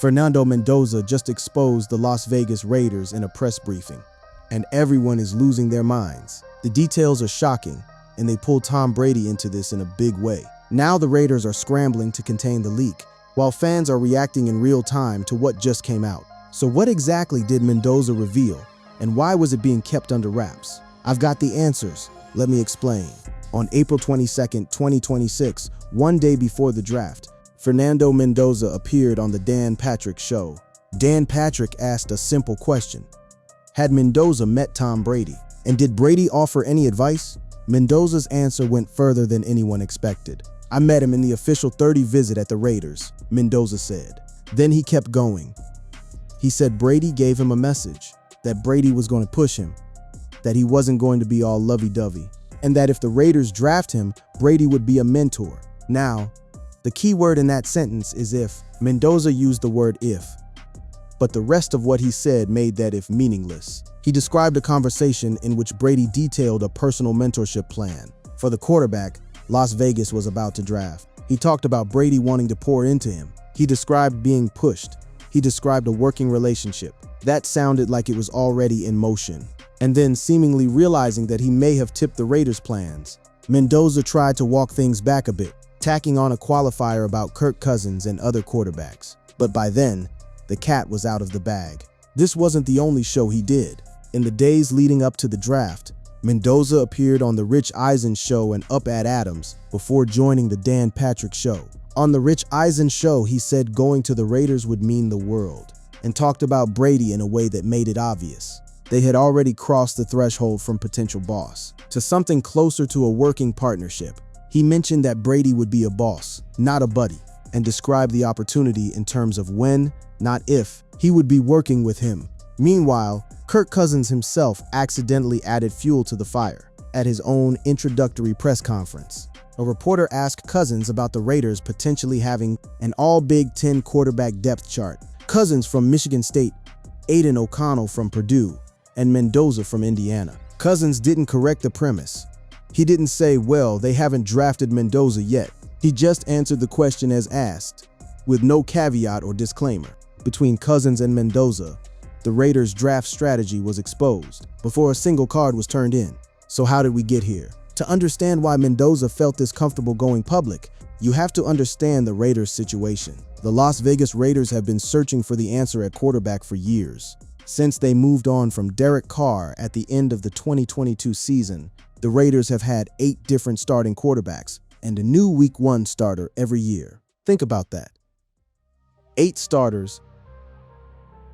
Fernando Mendoza just exposed the Las Vegas Raiders in a press briefing, and everyone is losing their minds. The details are shocking, and they pull Tom Brady into this in a big way. Now the Raiders are scrambling to contain the leak, while fans are reacting in real time to what just came out. So what exactly did Mendoza reveal, and why was it being kept under wraps? I've got the answers. Let me explain. On April 22nd, 2026, one day before the draft, Fernando Mendoza appeared on the Dan Patrick Show. Dan Patrick asked a simple question. Had Mendoza met Tom Brady? And did Brady offer any advice? Mendoza's answer went further than anyone expected. I met him in the official 30 visit at the Raiders, Mendoza said. Then he kept going. He said Brady gave him a message, that Brady was going to push him, that he wasn't going to be all lovey-dovey, and that if the Raiders draft him, Brady would be a mentor. Now, the key word in that sentence is if. Mendoza used the word if, but the rest of what he said made that if meaningless. He described a conversation in which Brady detailed a personal mentorship plan for the quarterback Las Vegas was about to draft. He talked about Brady wanting to pour into him. He described being pushed. He described a working relationship. That sounded like it was already in motion. And then, seemingly realizing that he may have tipped the Raiders' plans, Mendoza tried to walk things back a bit, tacking on a qualifier about Kirk Cousins and other quarterbacks. But by then, the cat was out of the bag. This wasn't the only show he did. In the days leading up to the draft, Mendoza appeared on The Rich Eisen Show and Up at Adams before joining the Dan Patrick Show. On The Rich Eisen Show, he said going to the Raiders would mean the world, and talked about Brady in a way that made it obvious. They had already crossed the threshold from potential boss to something closer to a working partnership. He mentioned that Brady would be a boss, not a buddy, and described the opportunity in terms of when, not if, he would be working with him. Meanwhile, Kirk Cousins himself accidentally added fuel to the fire at his own introductory press conference. A reporter asked Cousins about the Raiders potentially having an all-Big Ten quarterback depth chart. Cousins from Michigan State, Aiden O'Connell from Purdue, and Mendoza from Indiana. Cousins didn't correct the premise. He didn't say, well, they haven't drafted Mendoza yet. He just answered the question as asked, with no caveat or disclaimer. Between Cousins and Mendoza, the Raiders' draft strategy was exposed before a single card was turned in. So how did we get here? To understand why Mendoza felt this comfortable going public, you have to understand the Raiders' situation. The Las Vegas Raiders have been searching for the answer at quarterback for years. Since they moved on from Derek Carr at the end of the 2022 season, the Raiders have had 8 different starting quarterbacks and a new Week 1 starter every year. Think about that. 8 starters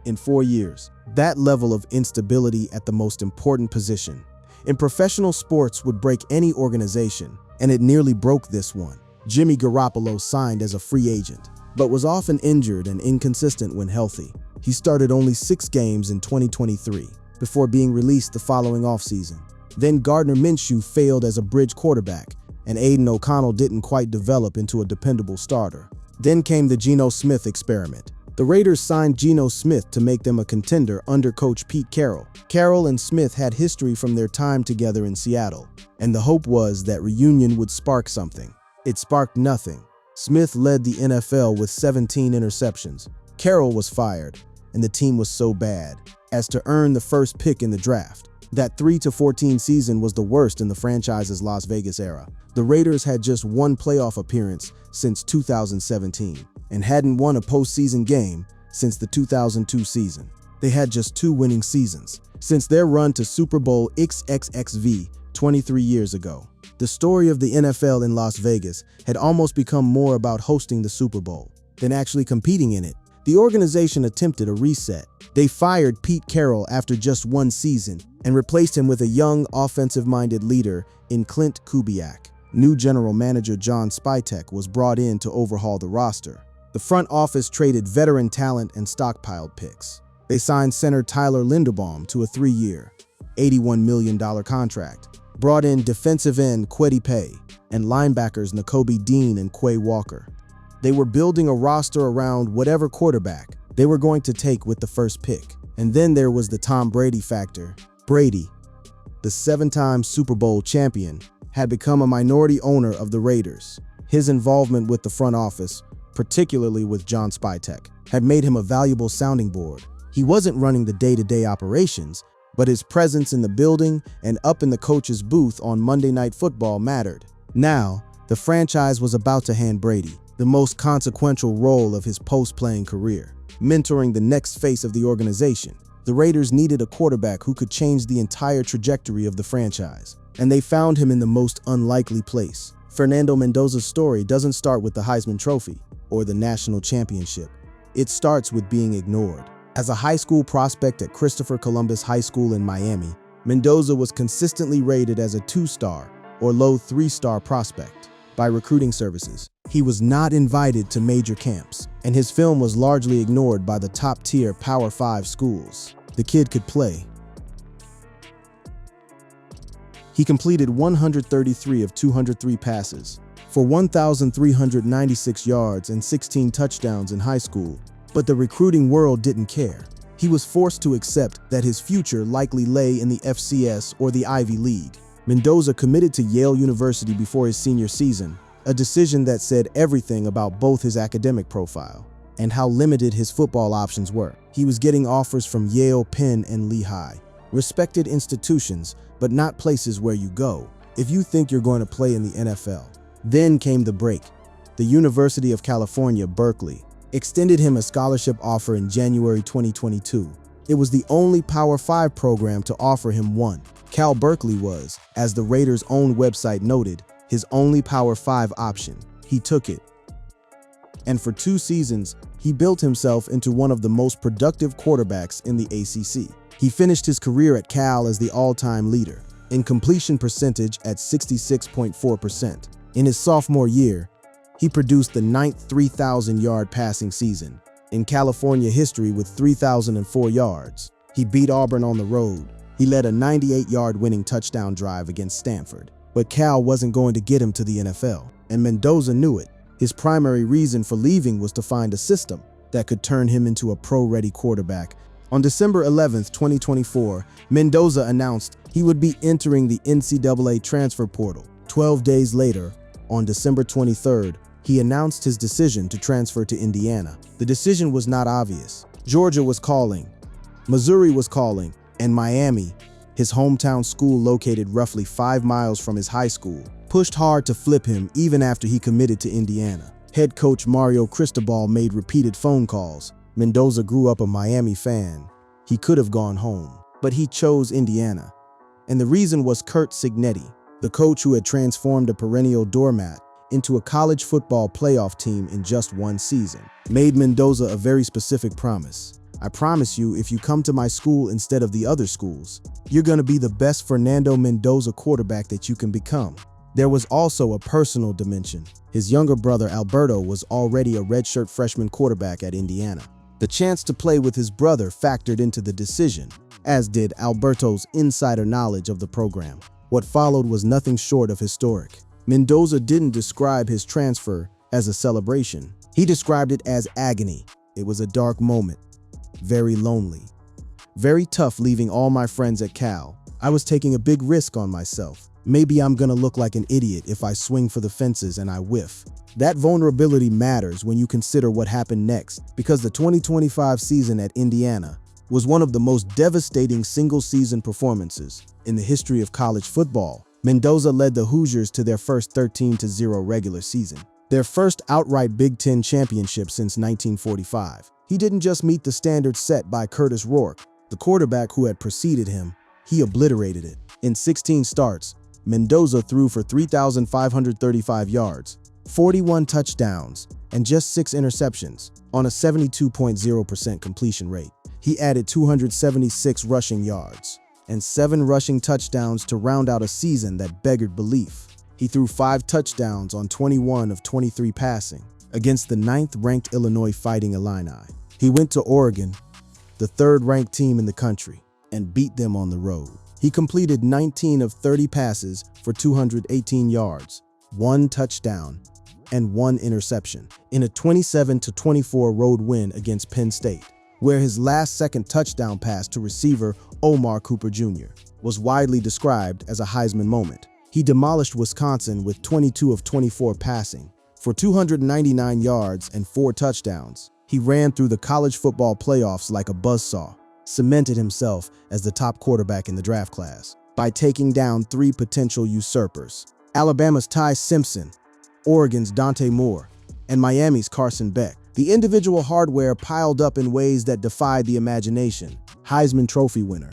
in 4 years. That level of instability at the most important position in professional sports would break any organization, and it nearly broke this one. Jimmy Garoppolo signed as a free agent, but was often injured and inconsistent when healthy. He started only 6 games in 2023 before being released the following offseason. Then Gardner Minshew failed as a bridge quarterback, and Aiden O'Connell didn't quite develop into a dependable starter. Then came the Geno Smith experiment. The Raiders signed Geno Smith to make them a contender under coach Pete Carroll. Carroll and Smith had history from their time together in Seattle, and the hope was that reunion would spark something. It sparked nothing. Smith led the NFL with 17 interceptions. Carroll was fired, and the team was so bad as to earn the first pick in the draft. That 3-14 season was the worst in the franchise's Las Vegas era. The Raiders had just one playoff appearance since 2017 and hadn't won a postseason game since the 2002 season. They had just 2 winning seasons since their run to Super Bowl XXXV 23 years ago. The story of the NFL in Las Vegas had almost become more about hosting the Super Bowl than actually competing in it. The organization attempted a reset. They fired Pete Carroll after just 1 season and replaced him with a young, offensive-minded leader in Clint Kubiak. New general manager John Spytek was brought in to overhaul the roster. The front office traded veteran talent and stockpiled picks. They signed center Tyler Linderbaum to a 3-year, $81 million contract, brought in defensive end Kwity Paye, and linebackers Nakobe Dean and Quay Walker. They were building a roster around whatever quarterback they were going to take with the first pick. And then there was the Tom Brady factor. Brady, the 7-time Super Bowl champion, had become a minority owner of the Raiders. His involvement with the front office, particularly with John Spytek, had made him a valuable sounding board. He wasn't running the day-to-day operations, but his presence in the building and up in the coach's booth on Monday Night Football mattered. Now, the franchise was about to hand Brady the most consequential role of his post-playing career, mentoring the next face of the organization. The Raiders needed a quarterback who could change the entire trajectory of the franchise, and they found him in the most unlikely place. Fernando Mendoza's story doesn't start with the Heisman Trophy or the national championship. It starts with being ignored. As a high school prospect at Christopher Columbus High School in Miami, Mendoza was consistently rated as a 2-star or low 3-star prospect by recruiting services. He was not invited to major camps, and his film was largely ignored by the top-tier Power 5 schools. The kid could play. He completed 133 of 203 passes for 1,396 yards and 16 touchdowns in high school, but the recruiting world didn't care. He was forced to accept that his future likely lay in the FCS or the Ivy League. Mendoza committed to Yale University before his senior season, a decision that said everything about both his academic profile and how limited his football options were. He was getting offers from Yale, Penn, and Lehigh, respected institutions, but not places where you go if you think you're going to play in the NFL. Then came the break. The University of California, Berkeley, extended him a scholarship offer in January 2022. It was the only Power 5 program to offer him one. Cal Berkeley was, as the Raiders' own website noted, his only Power 5 option. He took it. And for 2 seasons, he built himself into one of the most productive quarterbacks in the ACC. He finished his career at Cal as the all-time leader, in completion percentage at 66.4%. In his sophomore year, he produced the 9th 3,000-yard passing season in California history with 3,004 yards. He beat Auburn on the road. He led a 98-yard winning touchdown drive against Stanford. But Cal wasn't going to get him to the NFL, and Mendoza knew it. His primary reason for leaving was to find a system that could turn him into a pro-ready quarterback. On December 11, 2024, Mendoza announced he would be entering the NCAA transfer portal. 12 days later, on December 23rd, he announced his decision to transfer to Indiana. The decision was not obvious. Georgia was calling, Missouri was calling, and Miami, his hometown school located roughly 5 miles from his high school, pushed hard to flip him even after he committed to Indiana. Head coach Mario Cristobal made repeated phone calls. Mendoza grew up a Miami fan. He could have gone home, but he chose Indiana. And the reason was Curt Cignetti, the coach who had transformed a perennial doormat into a college football playoff team in just 1 season, made Mendoza a very specific promise. I promise you, if you come to my school instead of the other schools, you're going to be the best Fernando Mendoza quarterback that you can become. There was also a personal dimension. His younger brother Alberto was already a redshirt freshman quarterback at Indiana. The chance to play with his brother factored into the decision, as did Alberto's insider knowledge of the program. What followed was nothing short of historic. Mendoza didn't describe his transfer as a celebration. He described it as agony. It was a dark moment. Very lonely. Very tough leaving all my friends at Cal. I was taking a big risk on myself. Maybe I'm gonna look like an idiot if I swing for the fences and I whiff. That vulnerability matters when you consider what happened next, because the 2025 season at Indiana was one of the most devastating single-season performances in the history of college football. Mendoza led the Hoosiers to their first 13-0 regular season, their first outright Big Ten championship since 1945. He didn't just meet the standard set by Curtis Rourke, the quarterback who had preceded him. He obliterated it. In 16 starts, Mendoza threw for 3,535 yards, 41 touchdowns, and just 6 interceptions on a 72.0% completion rate. He added 276 rushing yards and 7 rushing touchdowns to round out a season that beggared belief. He threw 5 touchdowns on 21 of 23 passing against the 9th-ranked Illinois Fighting Illini. He went to Oregon, the 3rd-ranked team in the country, and beat them on the road. He completed 19 of 30 passes for 218 yards, 1 touchdown, and 1 interception in a 27-24 road win against Penn State, where his last-second touchdown pass to receiver Omar Cooper Jr. was widely described as a Heisman moment. He demolished Wisconsin with 22 of 24 passing for 299 yards and 4 touchdowns. He ran through the college football playoffs like a buzzsaw, cemented himself as the top quarterback in the draft class by taking down 3 potential usurpers: Alabama's Ty Simpson, Oregon's Dante Moore, and Miami's Carson Beck. The individual hardware piled up in ways that defied the imagination. Heisman Trophy winner,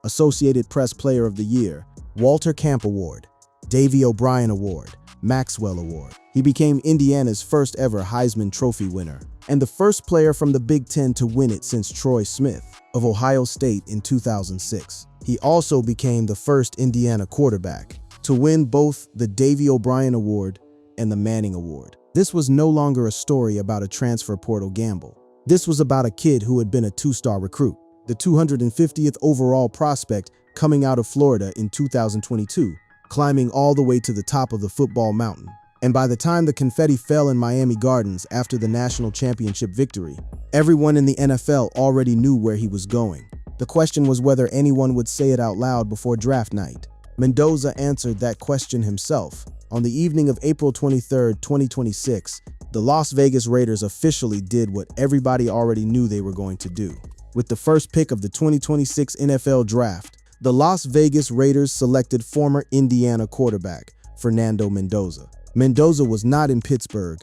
Associated Press Player of the Year, Walter Camp Award, Davey O'Brien Award, Maxwell Award. He became Indiana's first ever Heisman Trophy winner and the first player from the Big Ten to win it since Troy Smith of Ohio State in 2006. He also became the first Indiana quarterback to win both the Davey O'Brien Award and the Manning Award. This was no longer a story about a transfer portal gamble. This was about a kid who had been a 2-star recruit, the 250th overall prospect coming out of Florida in 2022, climbing all the way to the top of the football mountain. And by the time the confetti fell in Miami Gardens after the national championship victory, everyone in the NFL already knew where he was going. The question was whether anyone would say it out loud before draft night. Mendoza answered that question himself. On the evening of April 23, 2026, the Las Vegas Raiders officially did what everybody already knew they were going to do. With the first pick of the 2026 NFL Draft, the Las Vegas Raiders selected former Indiana quarterback Fernando Mendoza. Mendoza was not in Pittsburgh.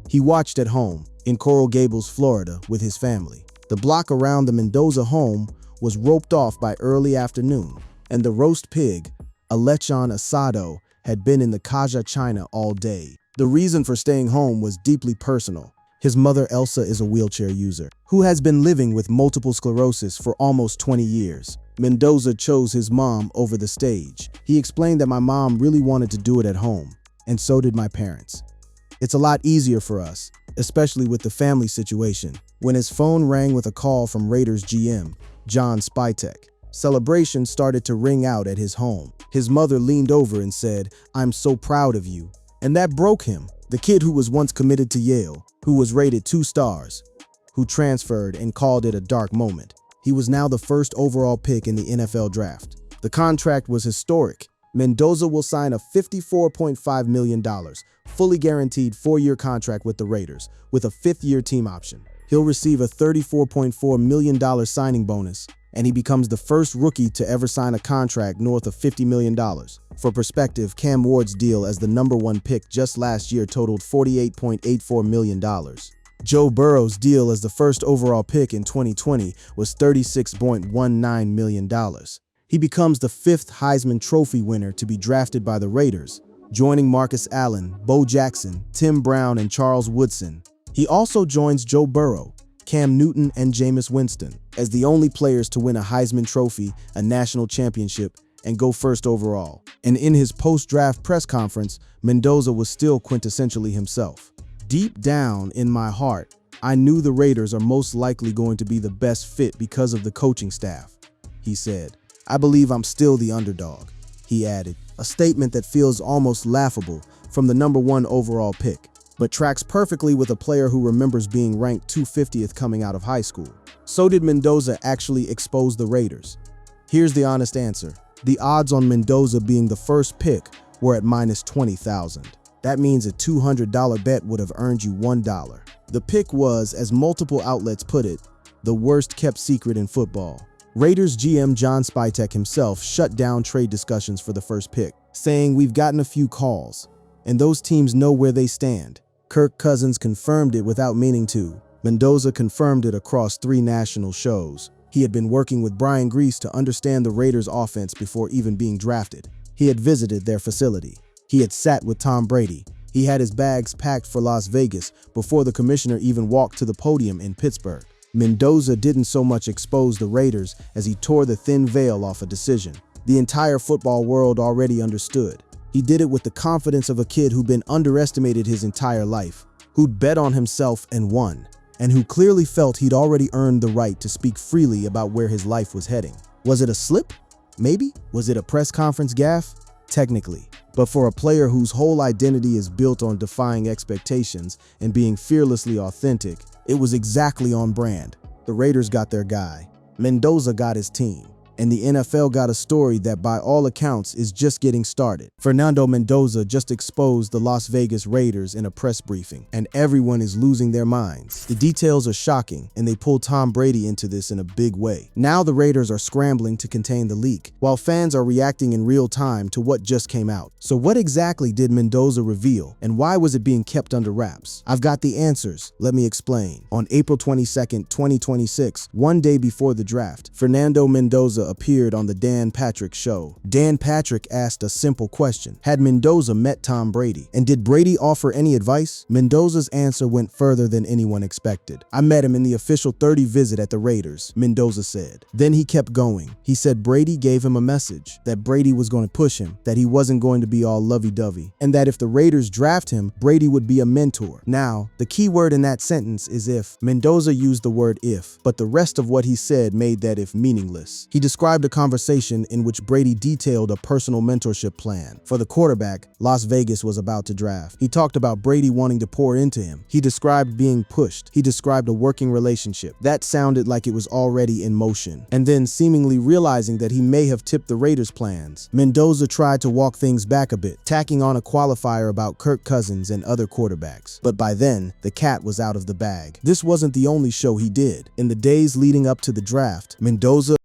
He watched at home in Coral Gables, Florida, with his family. The block around the Mendoza home was roped off by early afternoon, and the roast pig, a lechon asado, had been in the Kaja China all day. The reason for staying home was deeply personal. His mother, Elsa, is a wheelchair user who has been living with multiple sclerosis for almost 20 years. Mendoza chose his mom over the stage. He explained that my mom really wanted to do it at home, and so did my parents. It's a lot easier for us, especially with the family situation. When his phone rang with a call from Raiders GM, John Spytek, celebration started to ring out at his home. His mother leaned over and said, "I'm so proud of you." And that broke him. The kid who was once committed to Yale, who was rated 2 stars, who transferred and called it a dark moment. He was now the first overall pick in the NFL Draft. The contract was historic. Mendoza will sign a $54.5 million, fully guaranteed 4-year contract with the Raiders, with a 5th-year team option. He'll receive a $34.4 million signing bonus, and he becomes the first rookie to ever sign a contract north of $50 million. For perspective, Cam Ward's deal as the #1 pick just last year totaled $48.84 million. Joe Burrow's deal as the first overall pick in 2020 was $36.19 million. He becomes the 5th Heisman Trophy winner to be drafted by the Raiders, joining Marcus Allen, Bo Jackson, Tim Brown, and Charles Woodson. He also joins Joe Burrow, Cam Newton, and Jameis Winston as the only players to win a Heisman Trophy, a national championship, and go first overall. And in his post-draft press conference, Mendoza was still quintessentially himself. "Deep down in my heart, I knew the Raiders are most likely going to be the best fit because of the coaching staff," he said. "I believe I'm still the underdog," he added, a statement that feels almost laughable from the #1 overall pick, but tracks perfectly with a player who remembers being ranked 250th coming out of high school. So did Mendoza actually expose the Raiders? Here's the honest answer. The odds on Mendoza being the first pick were at -20,000. That means a $200 bet would have earned you $1. The pick was, as multiple outlets put it, the worst kept secret in football. Raiders GM John Spytek himself shut down trade discussions for the first pick, saying, "We've gotten a few calls, and those teams know where they stand." Kirk Cousins confirmed it without meaning to. Mendoza confirmed it across 3 national shows. He had been working with Brian Grease to understand the Raiders' offense before even being drafted. He had visited their facility. He had sat with Tom Brady. He had his bags packed for Las Vegas before the commissioner even walked to the podium in Pittsburgh. Mendoza didn't so much expose the Raiders as he tore the thin veil off a decision the entire football world already understood. He did it with the confidence of a kid who'd been underestimated his entire life, who'd bet on himself and won, and who clearly felt he'd already earned the right to speak freely about where his life was heading. Was it a slip? Maybe. Was it a press conference gaffe? Technically. But for a player whose whole identity is built on defying expectations and being fearlessly authentic, it was exactly on brand. The Raiders got their guy. Mendoza got his team. and the NFL got a story that by all accounts is just getting started. Fernando Mendoza just exposed the Las Vegas Raiders in a press briefing, and everyone is losing their minds. The details are shocking, and they pull Tom Brady into this in a big way. Now the Raiders are scrambling to contain the leak, while fans are reacting in real time to what just came out. So what exactly did Mendoza reveal, and why was it being kept under wraps? I've got the answers. Let me explain. On April 22nd, 2026, one day before the draft, Fernando Mendoza appeared on the Dan Patrick Show. Dan Patrick asked a simple question. Had Mendoza met Tom Brady? And did Brady offer any advice? Mendoza's answer went further than anyone expected. I met him in the official 30 visit at the Raiders, Mendoza said. Then he kept going. He said Brady gave him a message, that Brady was going to push him, that he wasn't going to be all lovey-dovey, and that if the Raiders draft him, Brady would be a mentor. Now, the key word in that sentence is if. Mendoza used the word if, but the rest of what he said made that if meaningless. He described a conversation in which Brady detailed a personal mentorship plan for the quarterback Las Vegas was about to draft. He talked about Brady wanting to pour into him. He described being pushed. He described a working relationship. That sounded like it was already in motion. And then, seemingly realizing that he may have tipped the Raiders' plans, Mendoza tried to walk things back a bit, tacking on a qualifier about Kirk Cousins and other quarterbacks. But by then, the cat was out of the bag. This wasn't the only show he did. In the days leading up to the draft, Mendoza